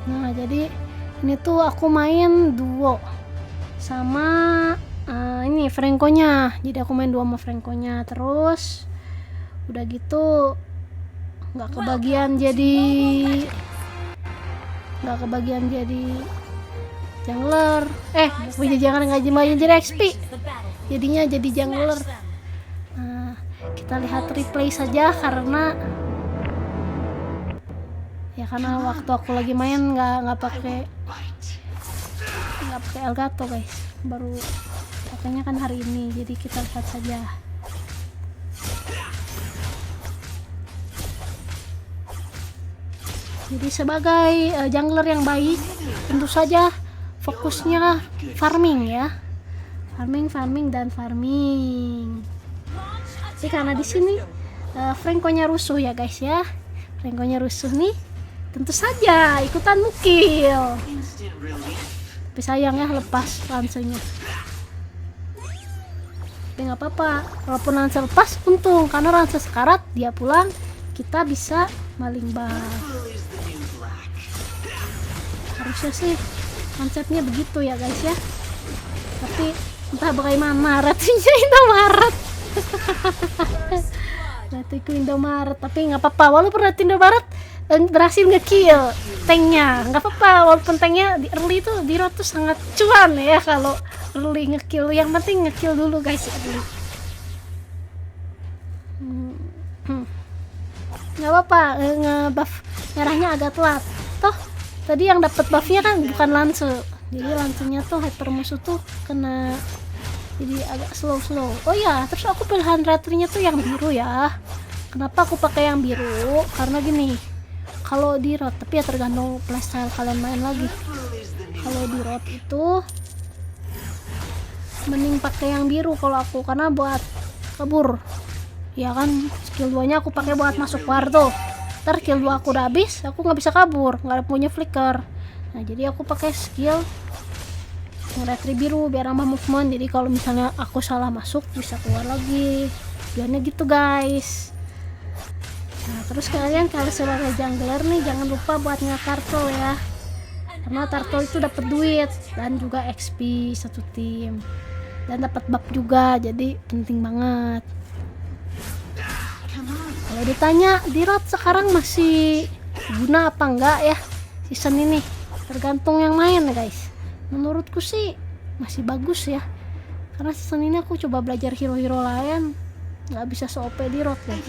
Nah jadi ini tuh aku main duo sama ini Franco-nya. Jadi aku main duo sama Franco-nya. Terus udah gitu nggak kebagian jadi jungler. Jangan nggak jadi XP. Jadinya jadi jungler. Nah, kita lihat replay saja karena waktu aku lagi main nggak pakai Elgato guys, baru pakainya kan hari ini, jadi kita lihat saja. Jadi sebagai jungler yang baik tentu saja fokusnya farming ya, farming. Jadi karena di sini Franco-nya rusuh ya guys ya, Franco-nya rusuh nih, tentu saja ikutan mukil. Tapi sayang ya lepas lansenya. Tapi nggak apa-apa, walaupun lansnya lepas untung karena lansnya sekarat, dia pulang kita bisa maling buff. Harusnya sih konsepnya begitu ya guys ya, tapi entah bagaimana ratunya Indomaret. Ratuku Indomaret, tapi nggak apa-apa walaupun Ratu Indomaret berhasil ngekill tanknya, nggak apa-apa walaupun tanknya di early tuh di road tuh sangat cuan ya kalau early ngekill, yang penting ngekill dulu guys early. Nggak apa-apa nge-buff merahnya agak telat, toh tadi yang dapat buffnya kan bukan lance, jadi lancenya tuh hyper musuh tuh kena jadi agak slow. Oh ya, terus aku pilihan retrinya tuh yang biru ya. Kenapa aku pakai yang biru? Karena gini, kalau di road, tapi ya tergantung playstyle kalian main lagi. Kalau di road itu mending pakai yang biru kalau aku, karena buat kabur ya kan, skill 2 nya aku pakai buat masuk war tuh, ntar skill 2 aku udah habis, aku nggak bisa kabur, nggak punya flicker. Nah jadi aku pakai skill retri biru biar nambah movement, jadi kalau misalnya aku salah masuk bisa keluar lagi, biarnya gitu guys. Nah terus kalian kalau sebagai jungler nih jangan lupa buat nge-turtle ya, karena turtle itu dapat duit dan juga XP satu tim dan dapat buff juga, jadi penting banget. Kalau ditanya di road sekarang masih guna apa enggak ya season ini, tergantung yang main guys. Menurutku sih masih bagus ya, karena season ini aku coba belajar hero-hero lain nggak bisa se-OP di road guys.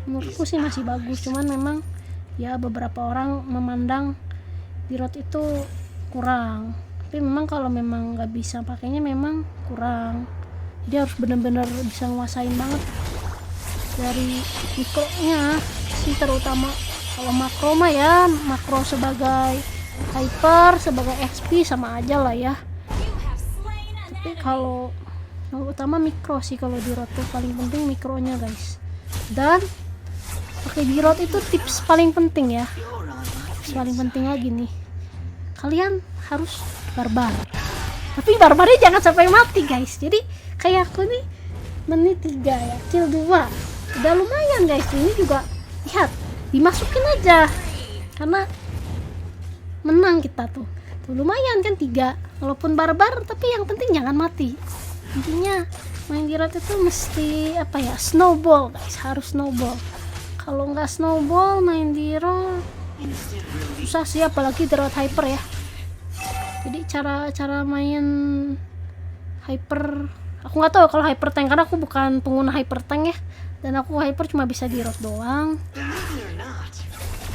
Menurutku sih masih bagus, cuman memang ya beberapa orang memandang di road itu kurang, tapi memang kalau memang nggak bisa pakainya memang kurang, jadi harus benar-benar bisa nguasain banget dari mikronya sih, terutama kalau makro mah ya, makro sebagai hyper, sebagai XP sama aja lah ya, tapi kalau yang utama mikro sih. Kalau di road tuh paling penting mikronya guys, dan pakai di road itu tips paling penting ya, tips paling penting lagi nih, kalian harus barbar, tapi barbarnya jangan sampai mati guys. Jadi kayak aku nih menit 3 ya, kill 2 udah lumayan guys. Ini juga lihat dimasukin aja karena menang kita tuh lumayan kan 3 walaupun barbar, tapi yang penting jangan mati. Intinya main di road itu mesti apa ya, snowball guys, harus snowball. Kalau nggak snowball main di road susah sih, apalagi di road hyper ya. Jadi cara main hyper aku nggak tahu kalau hyper tank, karena aku bukan pengguna hyper tank ya, dan aku hyper cuma bisa di road doang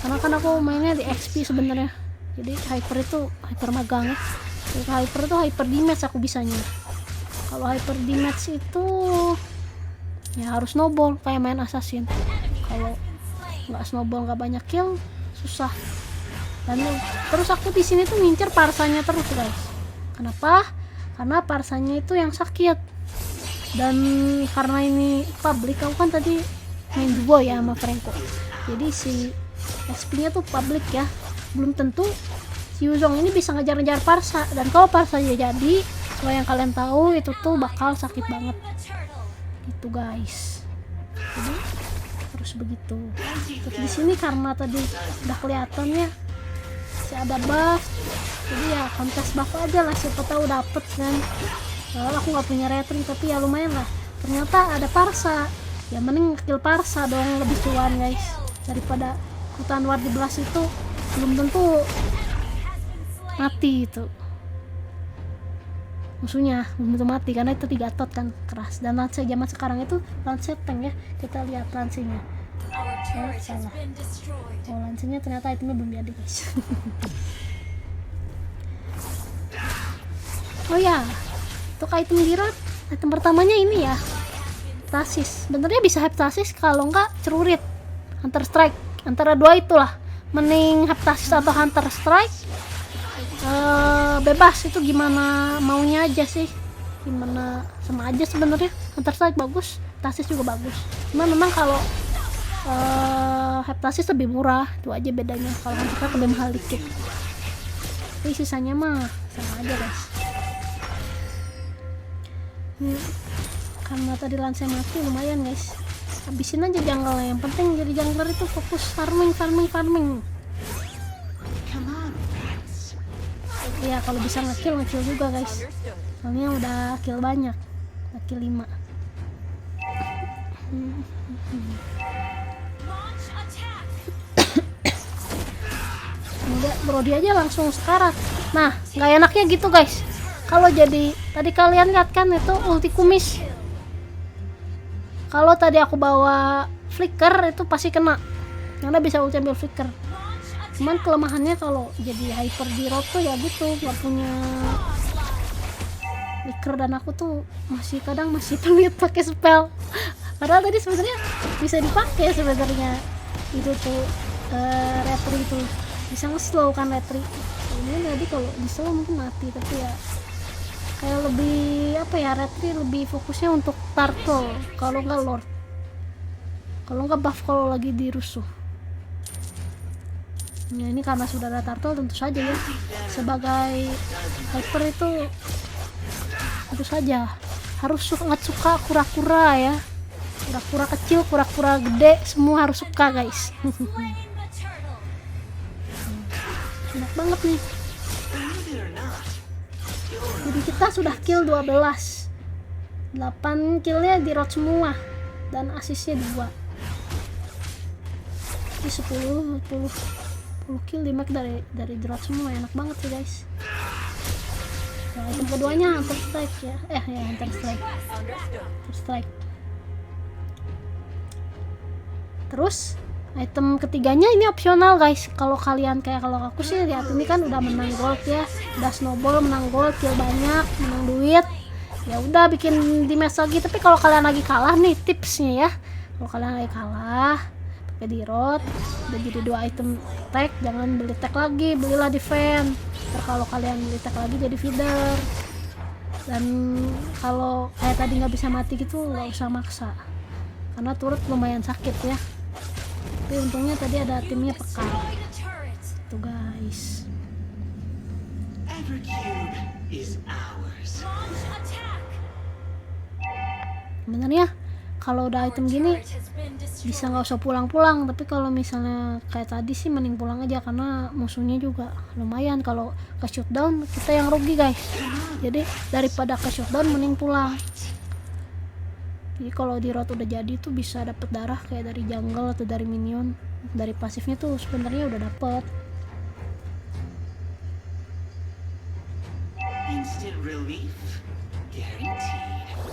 karena kan aku mainnya di XP sebenarnya. Jadi hyper itu hyper magang ya, jadi hyper itu hyper damage aku bisanya. Kalau hyper damage itu ya harus snowball kayak main assassin, kalau nggak snowball nggak banyak kill susah. Dan terus aku di sini tuh ngincer parsanya terus guys. Kenapa? Karena parsanya itu yang sakit, dan karena ini public, aku kan tadi main duo ya sama Franco, jadi si XP nya tuh public ya, belum tentu si Yuzong ini bisa ngejar-ngejar parsa, dan kalau parsanya jadi kalau yang kalian tahu itu tuh bakal sakit banget gitu guys. Jadi harus begitu. Terus di sini karena tadi udah kelihatan ya masih ada buff, jadi ya kontes buff aja lah, siapa tahu dapet kan. Aku nggak punya retri tapi ya lumayan lah, ternyata ada Parsa, ya mending kill Parsa dong, lebih cuan guys, daripada hutan war di belas itu belum tentu mati itu musuhnya, belum tentu mati karena itu 3 tot kan, keras. Dan lance zaman sekarang itu lance tank ya, kita lihat lancenya. Salah, lancenya ternyata itemnya belum jadi guys. Oh ya, untuk item Giroud, item pertamanya ini ya, Heptasis. Sebenarnya bisa Heptasis kalau nggak cerurit, Hunter Strike, antara dua itulah, mending Heptasis atau Hunter Strike. Bebas, itu gimana maunya aja sih, gimana, sama aja sebenarnya. Hunter Strike bagus, Heptasis juga bagus, cuman memang kalau Heptasis lebih murah, itu aja bedanya. Kalau Hunter Strike lebih mahal dikit, tapi sisanya mah sama aja guys. Karena tadi lance mati lumayan guys, habisin aja jungle. Yang penting jadi jungler itu fokus farming. Ya kalau bisa ngekill juga guys, soalnya udah kill banyak, udah kill 5. Enggak, Brody aja langsung sekarat. Nah, nggak enaknya gitu guys, kalau jadi tadi kalian lihat kan itu ulti kumis, kalau tadi aku bawa flicker itu pasti kena, karena bisa ulti ambil flicker. Cuman kelemahannya kalau jadi hyper di road tuh ya gitu, nggak punya flicker, dan aku tuh kadang masih pelit pakai spell. Padahal tadi sebenarnya bisa dipakai sebenarnya itu tuh, retri itu bisa nge-slow kan retri. Ini tadi kalau di slow mungkin mati, tapi ya kayak lebih apa ya, retri lebih fokusnya untuk turtle, kalau nggak lord, kalau nggak buff kalau lagi dirusuh. Ya ini karena sudah ada turtle tentu saja ya, sebagai hyper itu tentu saja harus suka kura-kura ya, kura-kura kecil, kura-kura gede, semua harus suka guys. Enak banget nih. Jadi kita sudah kill 12, 8 killnya di road semua, dan asisnya 2. Ini 10 kill di make dari drop semua, enak banget sih guys. Nah, item keduanya Hunter Strike ya, Hunter Strike. Terus item ketiganya ini opsional guys, kalau kalian kayak kalau aku sih lihat ini kan udah menang gold ya, udah snowball menang gold, kill banyak, menang duit, ya udah bikin di match lagi. Tapi kalau kalian lagi kalah nih tipsnya ya, kalau kalian lagi kalah pakai di road udah jadi 2 item tag, jangan beli tag lagi, belilah defense. Kalau kalian beli tag lagi jadi feeder, dan kalau kayak tadi nggak bisa mati gitu nggak usah maksa, karena turret lumayan sakit ya. Tapi untungnya tadi ada timnya peka tuh guys. Sebenarnya kalau udah item gini bisa nggak usah pulang-pulang, tapi kalau misalnya kayak tadi sih mending pulang aja, karena musuhnya juga lumayan. Kalau ke shutdown kita yang rugi guys, jadi daripada ke shutdown mending pulang. Jadi kalau di road udah jadi tuh bisa dapet darah kayak dari jungle atau dari minion, dari pasifnya tuh sebenarnya udah dapet.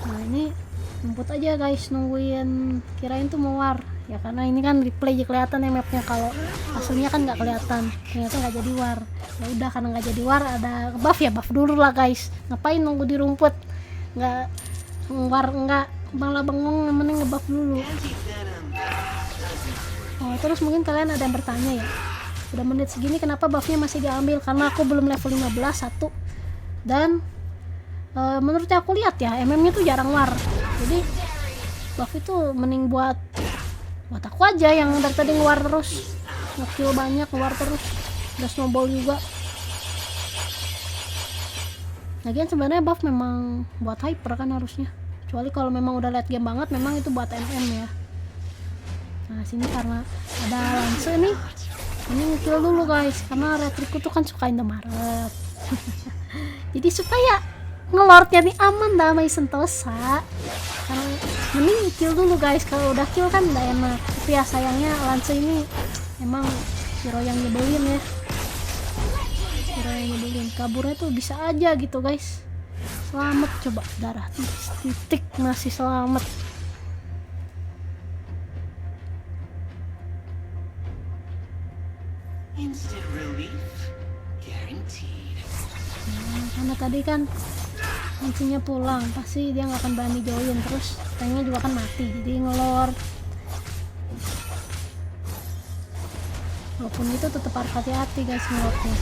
Nah ini jemput aja guys, nungguin, kirain tuh mau war ya, karena ini kan replay aja kelihatan ya mapnya, kalau aslinya kan nggak kelihatan, ternyata nggak jadi war. Ya udah, karena nggak jadi war ada buff ya buff dulu lah guys, ngapain nunggu di rumput, nggak war, nggak malah bengong, mending ngebuff dulu. Oh terus mungkin kalian ada yang bertanya ya, udah menit segini kenapa buffnya masih diambil? Karena aku belum level 15 satu, dan menurut yang aku lihat ya MM-nya tuh jarang war, jadi buff itu mending buat aku aja yang dari tadi nge-war terus, nge-kill banyak, nge-war terus, udah snowball juga. Lagian sebenarnya buff memang buat hyper kan harusnya, kecuali kalau memang udah late game banget memang itu buat MM ya. Nah sini karena ada lance nih, Ini ngekill dulu guys, karena retriku tuh kan suka Indomaret. Jadi supaya ngelordnya nih aman, damai sentosa, karena mending kill dulu guys. Kalau udah kill kan udah enak. Tapi ya sayangnya Lance ini emang hero yang nyebelin ya, hero yang nyebelin. Kaburnya tuh bisa aja gitu guys. Selamat, coba darah titik masih selamat. Instant relief guaranteed. Karena tadi kan kuncinya pulang, pasti dia nggak akan berani join, terus tanknya juga kan mati, jadi ngelord. Walaupun itu tetap harus hati-hati guys ngelordnya.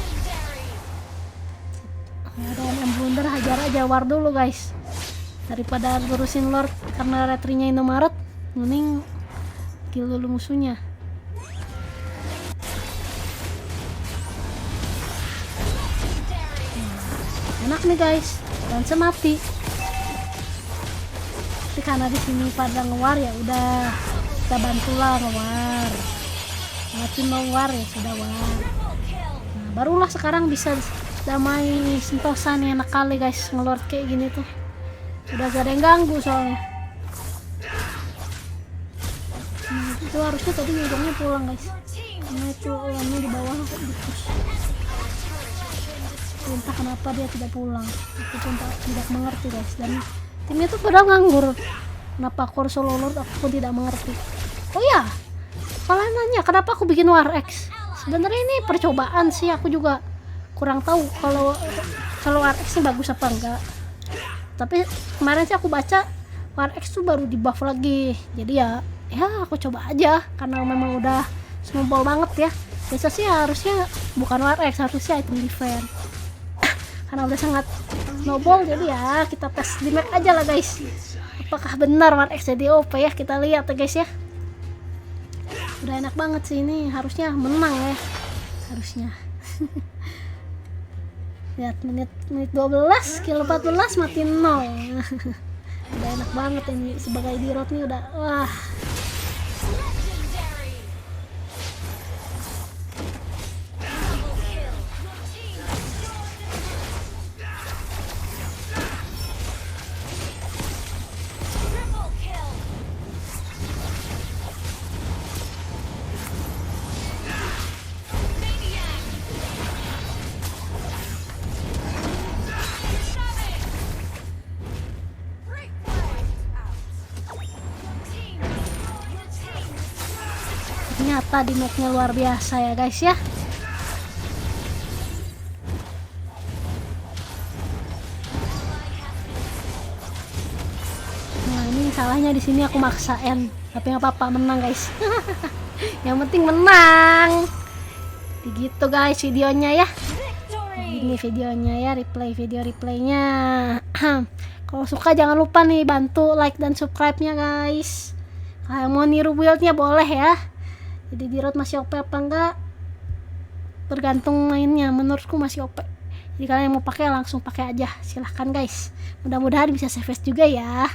Ada yang blunder, hajar aja war dulu guys, daripada ngurusin lord karena retrinya Indomaret, mending kill dulu musuhnya. Enak nih guys, Lance mati. Tapi karena di sini pada ngewar ya udah, kita bantulah ngewar. Mati mau war ya sudah war. Nah, barulah sekarang bisa damai sentosa nih, enak kali guys ngelord kayak gini tuh. Udah gak ada yang ganggu soalnya. Itu harusnya tadi ujungnya pulang guys. Karena itu orangnya di bawah kok dipush. Entah kenapa dia tidak pulang, aku pun tidak mengerti guys. Dan timnya tuh pada nganggur, kenapa aku harus solo lord, aku pun tidak mengerti. Oh ya, kalian nanya kenapa aku bikin War X. Sebenarnya ini percobaan sih, aku juga kurang tahu kalau War X ini bagus apa enggak. Tapi kemarin sih aku baca War X tuh baru di buff lagi, jadi ya aku coba aja karena memang udah snowball banget ya. Biasa sih harusnya bukan War X, harusnya item defense. Karena udah sangat snowball, jadi ya kita tes di map aja lah guys, apakah benar War X jadi OP ya. Kita lihat ya guys ya. Udah enak banget sih ini, harusnya menang ya, harusnya. Lihat menit 12 kill 14 mati 0. Udah enak banget ini sebagai D-Rod nih, udah wah. Ternyata di mapnya luar biasa ya guys ya. Nah ini salahnya di sini aku maksain, tapi nggak apa-apa, menang guys. Yang penting menang. Begitu guys videonya ya. Ini videonya ya, replaynya. Kalau suka jangan lupa nih bantu like dan subscribe-nya guys. Kalau mau niru build-nya boleh ya. Jadi D-Rod masih OP apa enggak tergantung mainnya, menurutku masih OP. Jadi kalian yang mau pakai langsung pakai aja, silahkan guys. Mudah-mudahan bisa save juga ya.